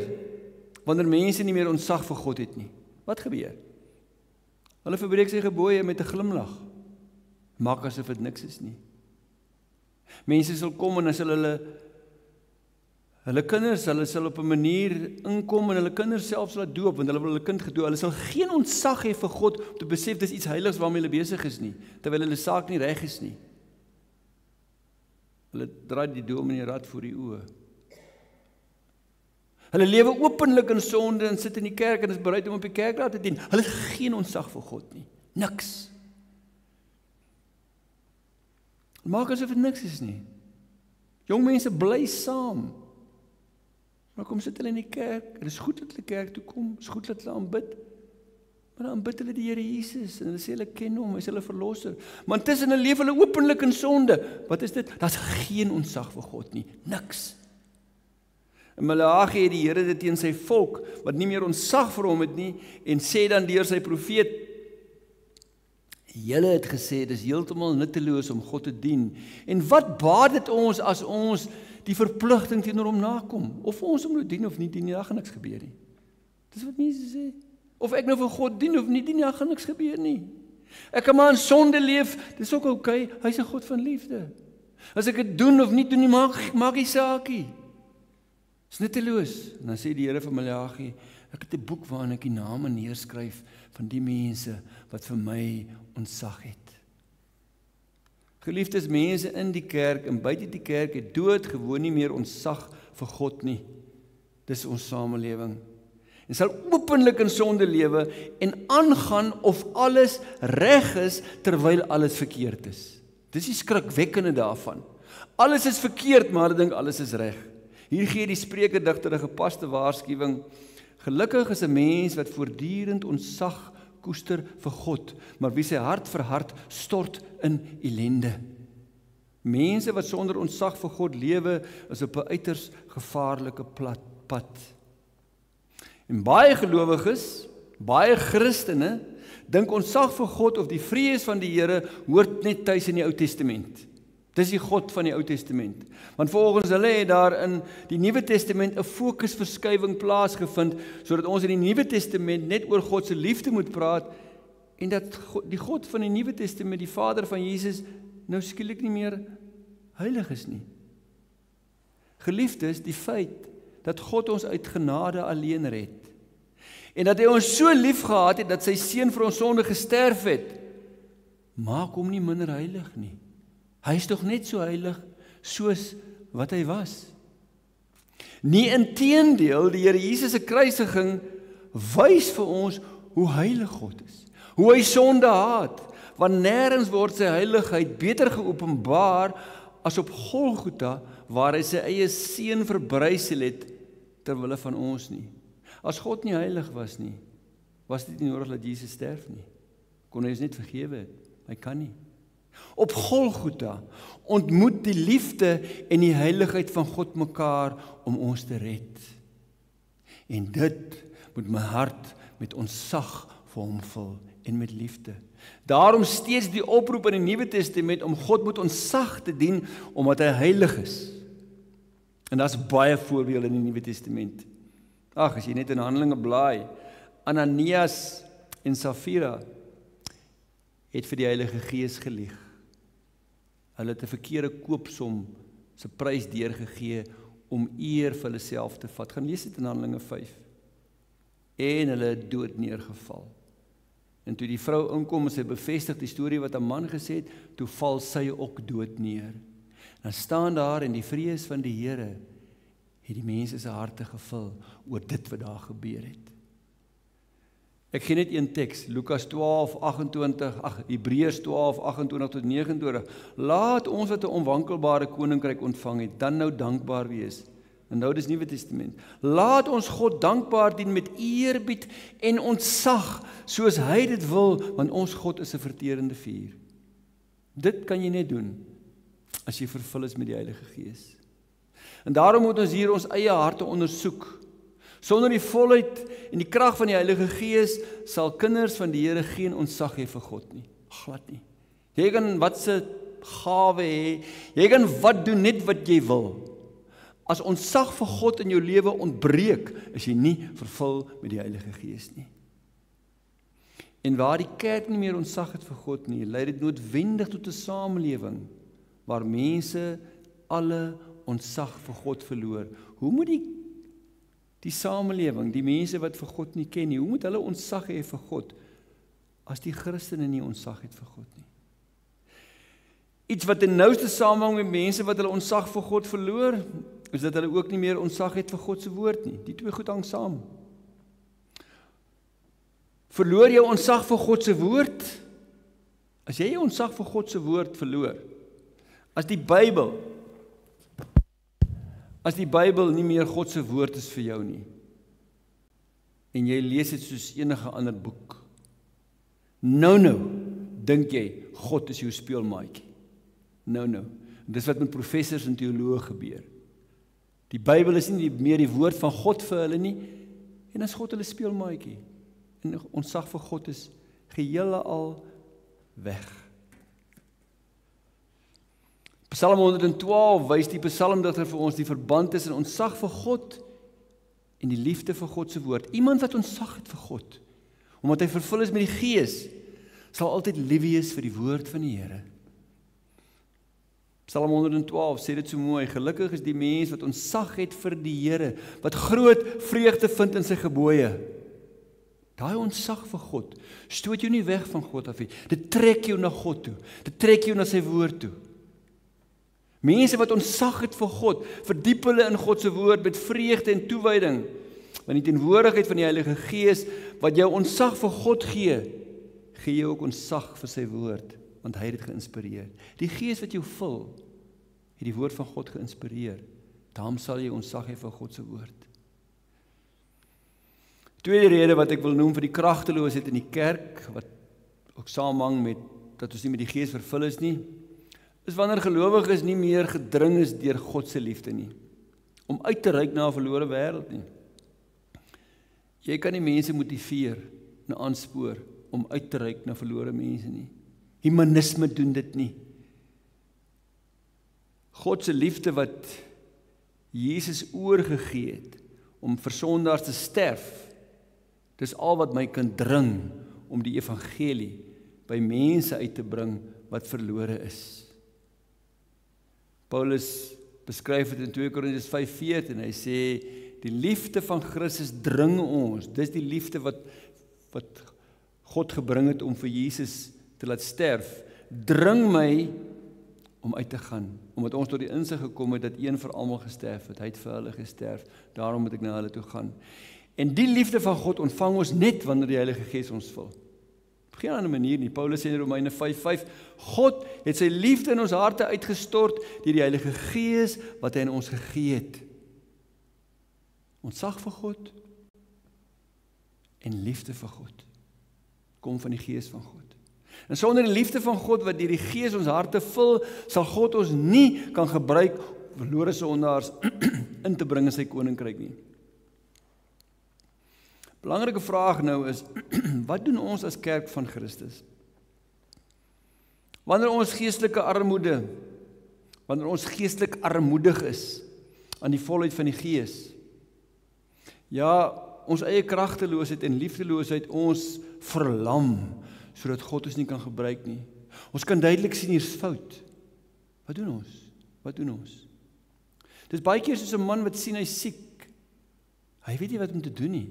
Speaker 1: wanneer mense nie meer ontzag vir God het nie? Wat gebeur? Hulle verbreek sy gebooie met 'n glimlag. Maak asof dit niks is nie. Mense sal kom en as hulle kinders, hulle sal op 'n manier inkom en hulle kinders selfs laat doop, want hulle wil hulle kind gedoop. Hulle sal geen ontzag hê vir God om te besef dis iets heiligs waarmee hulle besig is nie, terwyl hulle saak nie reg is nie. Hulle draai die dominee-rad voor die oë. Hulle lewe openlik in sonde en sit in die kerk en is bereid om op die kerkraad te dien. Hulle het geen ontzag vir God nie. Niks. Maak asof dit niks is nie. Jong mense bly saam. Maar kom sit hulle in die kerk, en dit is goed dat hulle kerk toe kom, is goed dat hulle aanbid, maar dan aanbid hulle die Here Jesus, en hulle sê hulle ken hom, hy is hulle verlosser, maar intussen hulle leef hulle openlik in sonde. Wat is dit? Daar's geen ontzag vir God nie, niks. In Maleagi het die Here dit teen sy volk, wat nie meer ontzag vir hom het nie, en sê dan deur sy profeet, julle het gesê, dis heeltemal nutteloos om God te dien, en wat baat dit ons as ons die verpligting teenoor hom nakom, of ons hom nou dien of nie dien, daar gaan niks gebeur nie. Dis wat mense sê, of ek nou vir God dien of nie dien, daar gaan niks gebeur nie. Ek kan maar in sonde leef, dis ook oukei, hy is 'n God van liefde. As ek dit doen of nie doen nie, maak die saakie. Dis nutteloos. En dan sê die Here vir Maleagi, ek het 'n boek waarin ek die name neerskryf van die mense wat vir my ontzag het. Geliefdes, mense in die kerk en buite die kerk het doodgewoon nie meer ontzag vir God nie. Dis ons samelewing. En sal openlik in sonde lewe en aangaan of alles reg is terwyl alles verkeerd is. Dis die skrikwekkende daarvan. Alles is verkeerd, maar hulle dink alles is reg. Hier gee die Spreuke digter 'n gepaste waarskuwing. Gelukkig is 'n mens wat voortdurend ontzag koester vir God, maar wie sy hart verhard, stort in ellende. Mense wat sonder ontzag vir God lewe, is op 'n uiters gevaarlike pad. En baie gelowiges, baie Christene, dink ontzag vir God of die vrees van die Here hoort net tuis in die Ou Testament. Dis die God van die Ou Testament. Want volgens hulle het daar in die Nuwe Testament 'n fokusverskywing plaasgevind, sodat ons in die Nuwe Testament net oor God se liefde moet praat, en dat die God van die Nuwe Testament, die Vader van Jesus, nou skielik nie meer heilig is nie. Geliefdes, die feit dat God ons uit genade alleen red, en dat hy ons so lief gehad het, dat sy seun vir ons sonde gesterf het, maak hom nie minder heilig nie. Hy is tog net so heilig soos wat hy was. Nie inteendeel, die Here Jesus se kruisiging wys vir ons hoe heilig God is, hoe hy sonde haat, want nêrens word sy heiligheid beter geopenbaar as op Golgotha, waar hy sy eie seun verbrysel het ter wille van ons nie. As God nie heilig was nie, was dit nie nodig dat Jesus sterf nie. Kon hy ons net vergewe het? Hy kan nie. Op Golgotha ontmoet die liefde en die heiligheid van God mekaar om ons te red. En dit moet my hart met ontzag vir hom vul en met liefde. Daarom steeds die oproep in die Nuwe Testament om God met ontzag te dien, omdat hy heilig is. En daar's baie voorbeelde in die Nuwe Testament. Ag, as jy net in Handelinge blaai, Ananias en Safira het vir die Heilige Gees gelieg. Hulle het 'n verkeerde koopsom se prys deurgegee om eer vir hulle self te vat. Gaan lees dit in Handelinge 5. En hulle het dood neergeval. En toe die vrou inkom en sy bevestig die storie wat 'n man gesê het, toe val sy ook dood neer. Dan staan daar en die vrees van die Here het die mense se harte gevul oor dit wat daar gebeur het. Ek gee net een teks, Lukas 12:28, Hebreërs 12:28 tot 29. Laat ons wat 'n onwankelbare koninkryk ontvang het, dan nou dankbaar wees. En nou dis Nuwe Testament. Laat ons God dankbaar dien met eerbied en ontzag, soos hy dit wil, want ons God is 'n verterende vuur. Dit kan jy net doen as jy vervul is met die Heilige Gees. En daarom moet ons hier ons eie harte ondersoek. Sonder die volheid en die krag van die Heilige Gees sal kinders van die Here geen ontzag hê vir God nie. Glad nie. Jy kan wat se gawe hê, jy kan wat doen net wat jy wil. As ontzag vir God in jou lewe ontbreek, is jy nie vervul met die Heilige Gees nie. En waar die kerk nie meer ontzag het vir God nie, lei dit noodwendig tot 'n samelewing waar mense alle ontzag vir God verloor. Hoe moet die samelewing, die mense wat vir God nie ken nie, hoe moet hulle ontzag hê vir God as die Christene nie ontzag het vir God nie? Iets wat in nouste samehang met mense wat hulle ontzag vir God verloor, is dat hulle ook nie meer ontzag het vir God se woord nie. Die twee goed hang saam. Verloor jy ontzag vir God se woord? As jy ontzag vir God se woord verloor, as die Bybel nie meer God se woord is vir jou nie, en jy lees dit soos enige ander boek, nou, dink jy, God is jou speelmaatjie. Nou. Dis wat met professors en teoloë gebeur. Die Bybel is nie meer die woord van God vir hulle nie, en as God hulle speelmaatjie. En ontzag vir God is geheel al weg. Psalm 112 wys die psalmdigter vir ons die verband tussen ontzag vir God en die liefde vir God se woord. Iemand wat ontzag het vir God, omdat hy vervul is met die Gees, sal altyd lief wees vir die woord van die Here. Psalm 112 sê dit so mooi, gelukkig is die mens wat ontzag het vir die Here, wat groot vreugde vind in sy gebooie. Daai ontzag vir God stoot jou nie weg van God af nie. Dit trek jou na God toe. Dit trek jou na sy woord toe. Mense wat ontzag het vir God, verdiep hulle in God se woord met vreugde en toewyding. Want die teenwoordigheid van die Heilige Gees wat jou ontzag vir God gee jou ook ontzag vir sy woord, want hy het dit geïnspireer. Die Gees wat jou vul, het die woord van God geïnspireer. Daarom sal jy ontzag hê vir God se woord. Tweede rede wat ek wil noem vir die kragteloosheid in die kerk, wat ook saamhang met dat ons nie met die Gees vervul is nie, is wanneer gelowiges nie meer gedring is deur God se liefde nie, om uit te reik na 'n verlore wêreld nie. Jy kan nie mense motiveer en aanspoor om uit te reik na verlore mense nie. Humanisme doen dit nie. God se liefde wat Jesus oorgegee het om vir sondaars te sterf, dis al wat my kan dring om die evangelie by mense uit te bring wat verlore is. Paulus beskryf dit in 2 Korintiërs 5:14, hy sê, die liefde van Christus dring ons, dis die liefde wat God gebring het om vir Jesus te laat sterf, dring my om uit te gaan, omdat ons tot die insig gekom het, dat een vir almal gesterf het, hy het vir hulle gesterf, daarom moet ek na hulle toe gaan. En die liefde van God ontvang ons net wanneer die Heilige Gees ons vul. Op geen ander manier nie. Paulus sê in Romeine 5:5, God het sy liefde in ons harte uitgestort deur die Heilige Gees wat hy in ons gegee het. Ontzag vir God en liefde vir God. Kom van die Gees van God. En sonder die liefde van God wat deur die Gees ons harte vul, sal God ons nie kan gebruik om verlore sondaars in te bring in sy koninkryk nie. Belangrike vraag nou is, wat doen ons as kerk van Christus? Wanneer ons geestelike armoede, wanneer ons geestelik armoedig is aan die volheid van die Gees, ja, ons eie kragteloosheid en liefdeloosheid ons verlam, sodat God ons nie kan gebruik nie. Ons kan duidelik sien hier's fout. Wat doen ons? Wat doen ons? Dit is baie keer soos 'n man wat sien hy's siek. Hy weet nie wat om te doen nie,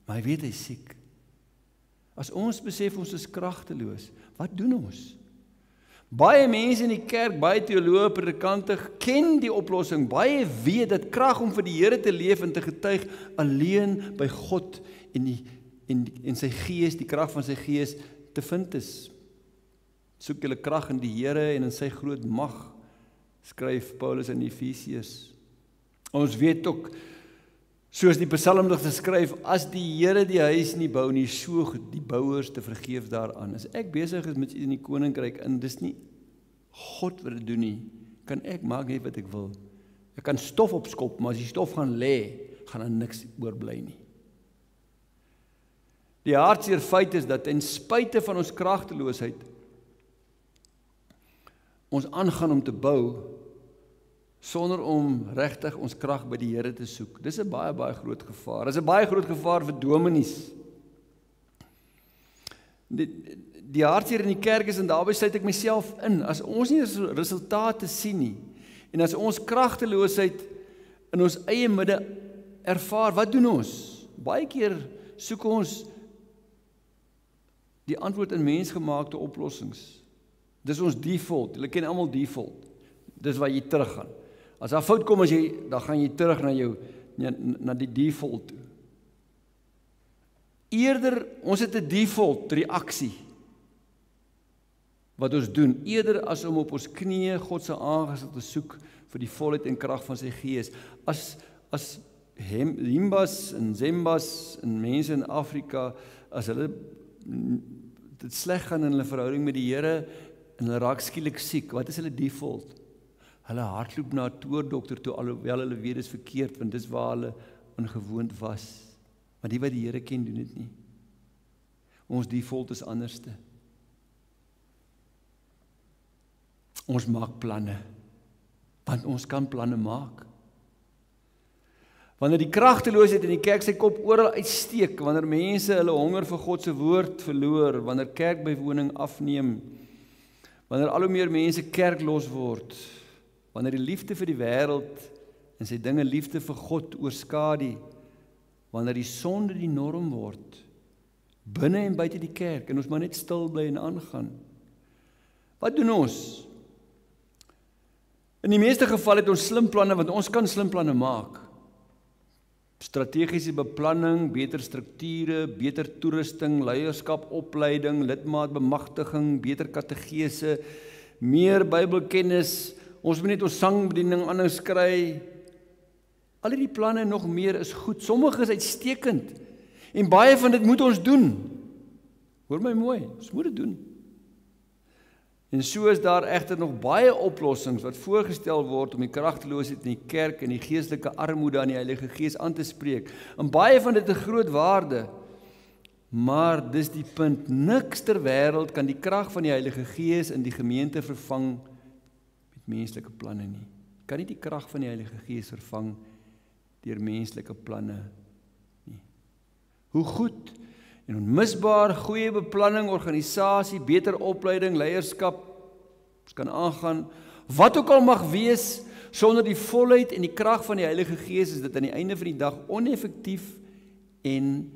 Speaker 1: maar hy weet hy's siek. As ons besef ons is kragteloos, wat doen ons? Baie mense in die kerk, baie teoloë, predikante ken die oplossing. Baie weet dat krag om vir die Here te leef en te getuig alleen by God en sy Gees, die krag van sy Gees te vind is. Soek julle krag in die Here en in sy groot mag, skryf Paulus in Efesiërs. Ons weet ook, soos die psalmdigter skryf, as die Here die huis nie bou nie, so die bouers te vergeef daaraan. As ek besig is met iets in die koninkryk, en dis nie God wat dit doen nie, kan ek maak net wat ek wil. Ek kan stof opskop, maar as die stof gaan lê, gaan daar niks oorbly nie. Die hartseer feit is dat ten spyte van ons kragteloosheid, ons aangaan om te bou, sonder om regtig ons krag by die Here te soek. Dis 'n baie, baie groot gevaar. Dis 'n baie groot gevaar vir dominees. Die hartseer in die kerk is, en daarby sluit ek myself in, as ons nie resultate sien nie, en as ons kragteloosheid in ons eie midde ervaar, wat doen ons? Baie keer soek ons die antwoord in mensgemaakte oplossings. Dis ons default. Julle ken almal default. Dis waar jy teruggaan. As daar fout kom, dan gaan jy terug na die default toe. Eerder, ons het 'n default reaksie wat ons doen, eerder as om op ons knieë God se aangesig te soek vir die volheid en krag van sy Gees. As Himbas en Zembas en mense in Afrika, as hulle dit sleg gaan in hulle verhouding met die Here en hulle raak skielik siek, wat is hulle default? Hulle hardloop na 'n toordokter toe, alhoewel hulle weet dis verkeerd, want dis waar hulle ongewoond was. Maar die wat die Here ken, doen dit nie. Ons default is anderste. Ons maak planne, want ons kan planne maak. Wanneer die kragteloosheid in die kerk sy kop oral uitsteek, wanneer mense hulle honger vir God se woord verloor, wanneer kerkbywoning afneem, wanneer al hoe meer mense kerklos word, wanneer die liefde vir die wêreld en sy dinge liefde vir God oorskadu, wanneer die sonde die norm word, binne en buite die kerk, en ons maar net stil bly en aangaan. Wat doen ons? In die meeste geval het ons slim planne, want ons kan slim planne maak. Strategiese beplanning, beter strukture, beter toerusting, leierskap, opleiding, lidmaatbemagtiging, beter kategese, meer Bybelkennis, ons moet net ons sangbediening anders kry. Al die planne en nog meer is goed, sommige is uitstekend, en baie van dit moet ons doen. Hoor my mooi, ons moet dit doen. En so is daar egter nog baie oplossings wat voorgestel word om die kragteloosheid in die kerk en die geestelike armoede aan die Heilige Gees aan te spreek. En baie van dit 'n groot waarde, maar dis die punt, niks ter wêreld kan die krag van die Heilige Gees in die gemeente vervang met menslike planne nie. Kan nie die krag van die Heilige Gees vervang deur menslike planne nie. Hoe goed en onmisbaar goeie beplanning, organisasie, beter opleiding, leierskap, ons kan aangaan, wat ook al mag wees, sonder die volheid en die krag van die Heilige Gees is dit aan die einde van die dag oneffektief en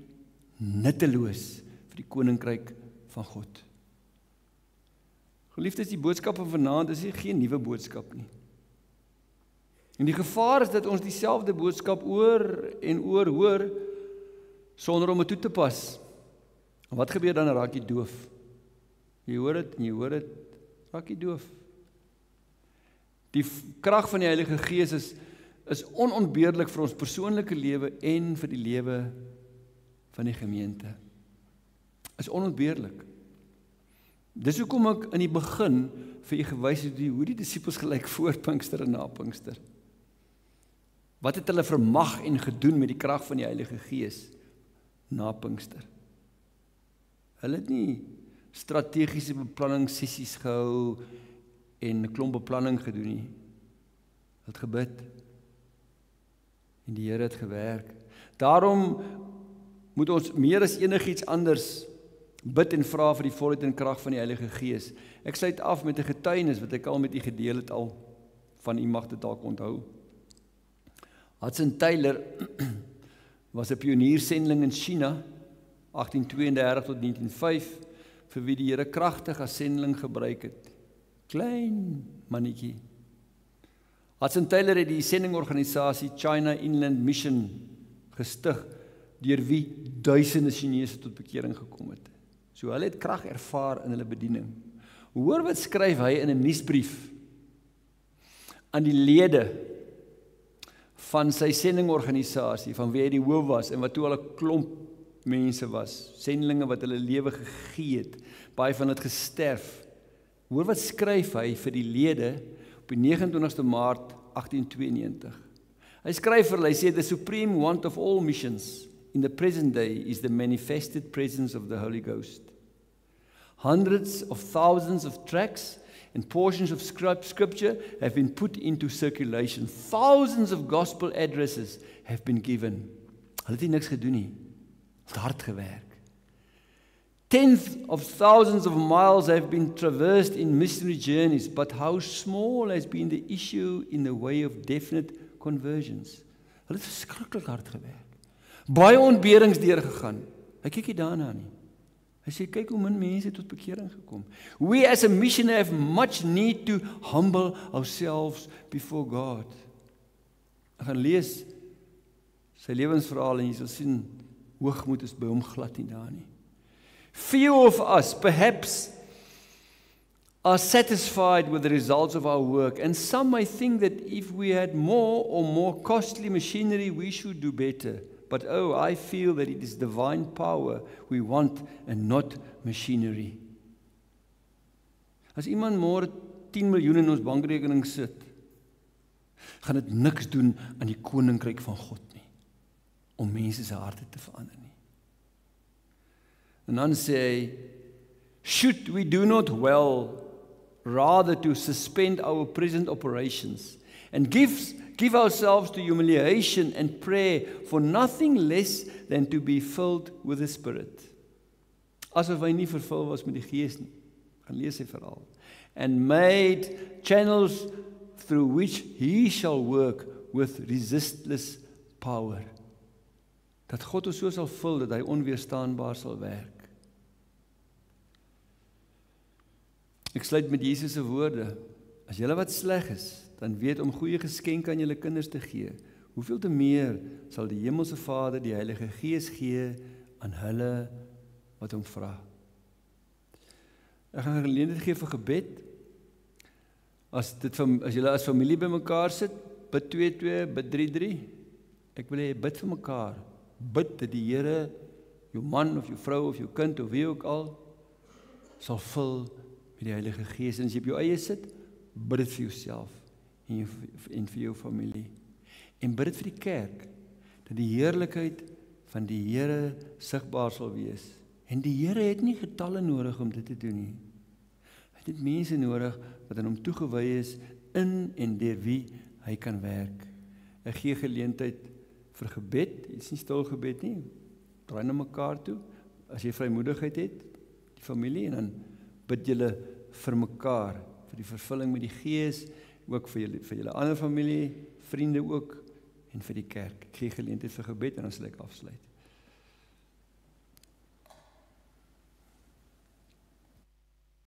Speaker 1: nutteloos vir die koninkryk van God. Geliefdes, die boodskap van vanaand is geen nuwe boodskap nie. En die gevaar is dat ons dieselfde boodskap oor en oor hoor, sonder om dit toe te pas. En wat gebeur dan? Raak jy doof. Jy hoor dit, raak jy doof. Die krag van die Heilige Gees is onontbeerlik vir ons persoonlike lewe en vir die lewe van die gemeente. Is onontbeerlik. Dis hoekom ek in die begin vir u gewys het hoe die disippels gelyk voor Pinkster en na Pinkster. Wat het hulle vermag en gedoen met die krag van die Heilige Gees na Pinkster? Hulle het nie strategiese beplanningssessies gehou en 'n klomp beplanning gedoen nie. Hulle het gebid en die Here het gewerk. Daarom moet ons meer as enigiets anders bid en vra vir die volheid en krag van die Heilige Gees. Ek sluit af met 'n getuienis wat ek al met u gedeel het al, van u mag dit dalk onthou. Hudson Taylor was 'n pioniersendeling in China, 1832 tot 1905, vir wie die Here kragtig as sendeling gebruik het. Klein mannetjie. Hudson Taylor het die sendingorganisasie China Inland Mission gestig, deur wie duisende Chinese tot bekering gekom het. So hulle het krag ervaar in hulle bediening. Hoor wat skryf hy in 'n nuusbrief aan die lede van sy sendingorganisasie, van wie hy die hoof was, en wat toe al 'n klomp mense was, sendelinge wat hulle lewe gegee het, baie van het gesterf. Hoor wat skryf hy vir die lede op die 29ste Maart 1892. Hy skryf vir hulle, hy sê, "The supreme want of all missions in the present day is the manifested presence of the Holy Ghost. Hundreds of thousands of tracts and portions of scripture have been put into circulation. Thousands of gospel addresses have been given." Hulle het nie niks gedoen nie. Hulle het hard gewerk. Tens of thousands of miles have been traversed in missionary journeys, but how small has been the issue in the way of definite conversions. Hulle het verskriklik hard gewerk. Baie ontberings deurgegaan. Hy kyk nie daarna nie. Hy sê, kyk hoe min mense tot bekering gekom. We as a mission have much need to humble ourselves before God. Ek gaan lees sy lewensverhaal en jy sal sien, hoogmoed is by hom glad nie daar nie. Few of us, perhaps, are satisfied with the results of our work, and some may think that if we had more or more costly machinery, we should do better. But oh, I feel that it is divine power we want and not machinery. As iemand môre 10 miljoen in ons bankrekening sit, gaan dit niks doen aan die koninkryk van God nie, om mense se harte te verander nie. En dan sê hy, should we do not well, rather to suspend our present operations, and give ourselves to humiliation and prayer for nothing less than to be filled with the Spirit. Asof hy nie vervul was met die Gees nie. Gaan lees sy verhaal. And made channels through which he shall work with resistless power. Dat God ons so sal vul, dat hy onweerstaanbaar sal werk. Ek sluit met Jesus se woorde. As julle wat sleg is, dan weet om goeie geskenke aan julle kinders te gee, hoeveel te meer sal die Hemelse Vader die Heilige Gees gee aan hulle wat hom vra. Ek gaan 'n geleentheid gee vir gebed. As julle as familie by mekaar sit, bid 2-2, bid 3-3. Ek wil hê bid vir mekaar. Bid dat die Here jou man of jou vrou of jou kind of wie ook al sal vul met die Heilige Gees. En as jy op jou eie sit, bid dit vir jouself en vir jou familie. En bid dit vir die kerk, dat die heerlikheid van die Here sigbaar sal wees. En die Here het nie getalle nodig om dit te doen nie. Hy het mense nodig wat aan hom toegewy is, in en deur wie hy kan werk. Ek gee geleentheid vir gebed, dit is nie stil gebed nie, draai na mekaar toe, as jy vrymoedigheid het, die familie, en dan bid julle vir mekaar, vir die vervulling met die Gees, ook vir julle ander familie, vriende ook, en vir die kerk. Ek gee geleentheid vir gebed, en dan sal ek afsluit.